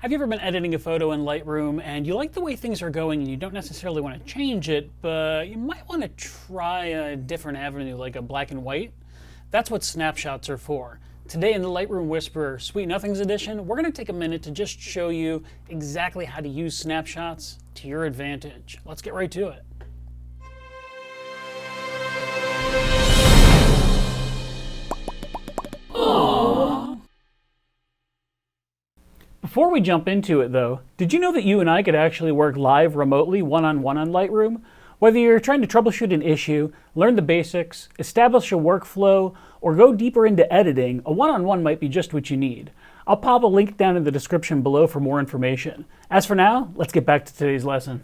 Have you ever been editing a photo in Lightroom and you like the way things are going and you don't necessarily want to change it, but you might want to try a different avenue like a black and white? That's what snapshots are for. Today in the Lightroom Whisperer Sweet Nothings edition, we're going to take a minute to just show you exactly how to use snapshots to your advantage. Let's get right to it. Before we jump into it though, did you know that you and I could actually work live remotely one-on-one on Lightroom? Whether you're trying to troubleshoot an issue, learn the basics, establish a workflow, or go deeper into editing, a one-on-one might be just what you need. I'll pop a link down in the description below for more information. As for now, let's get back to today's lesson.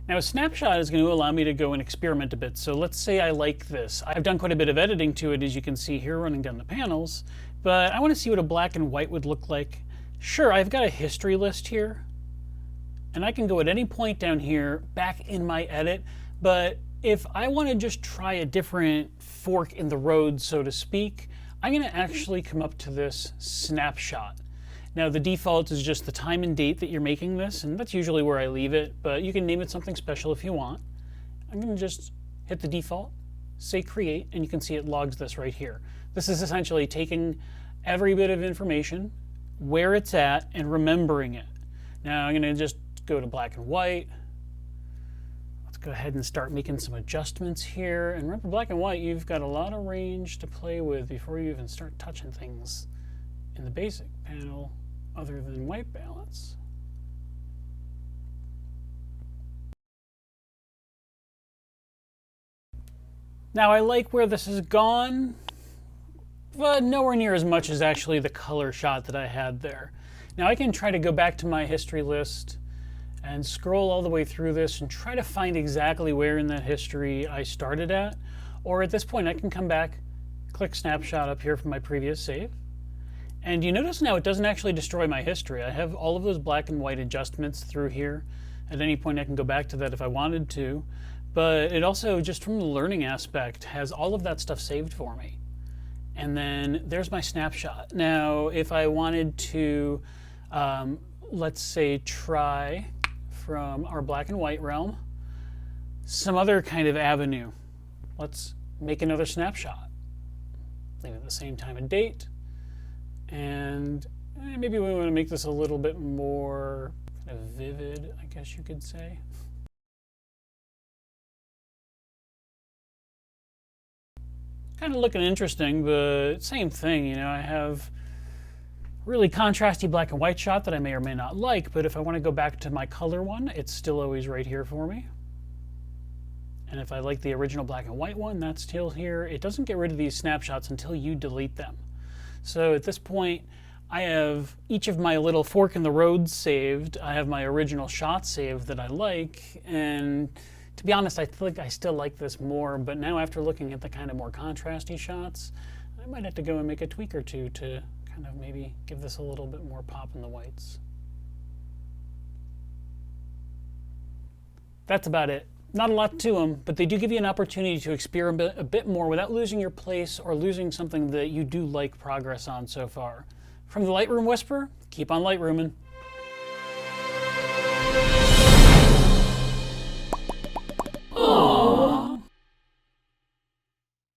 Now a snapshot is going to allow me to go and experiment a bit. So let's say I like this. I've done quite a bit of editing to it, as you can see here running down the panels, but I want to see what a black and white would look like. Sure, I've got a history list here, and I can go at any point down here back in my edit, but if I want to just try a different fork in the road, so to speak, I'm going to actually come up to this snapshot. Now the default is just the time and date that you're making this, and that's usually where I leave it, but you can name it something special if you want. I'm going to just hit the default, say create, and you can see it logs this right here. This is essentially taking every bit of information, where it's at, and remembering it. Now I'm going to just go to black and white. Let's go ahead and start making some adjustments here. And remember, black and white, you've got a lot of range to play with before you even start touching things in the basic panel other than white balance. Now I like where this has gone, but nowhere near as much as actually the color shot that I had there. Now I can try to go back to my history list and scroll all the way through this and try to find exactly where in that history I started at. Or at this point I can come back, click snapshot up here from my previous save. And you notice now it doesn't actually destroy my history. I have all of those black and white adjustments through here. At any point I can go back to that if I wanted to. But it also, just from the learning aspect, has all of that stuff saved for me. And then there's my snapshot. Now, if I wanted to, let's say, try from our black and white realm, some other kind of avenue. Let's make another snapshot. Leave it the same time and date. And maybe we want to make this a little bit more kind of vivid, I guess you could say. Kind of looking interesting, but same thing, you know, I have really contrasty black and white shot that I may or may not like, but if I want to go back to my color one, it's still always right here for me. And if I like the original black and white one, that's still here. It doesn't get rid of these snapshots until you delete them. So at this point, I have each of my little fork in the road saved. I have my original shot saved that I like, and to be honest, I think I still like this more, but now after looking at the kind of more contrasty shots, I might have to go and make a tweak or two to kind of maybe give this a little bit more pop in the whites. That's about it. Not a lot to them, but they do give you an opportunity to experiment a bit more without losing your place or losing something that you do like progress on so far. From the Lightroom Whisperer, keep on Lightrooming.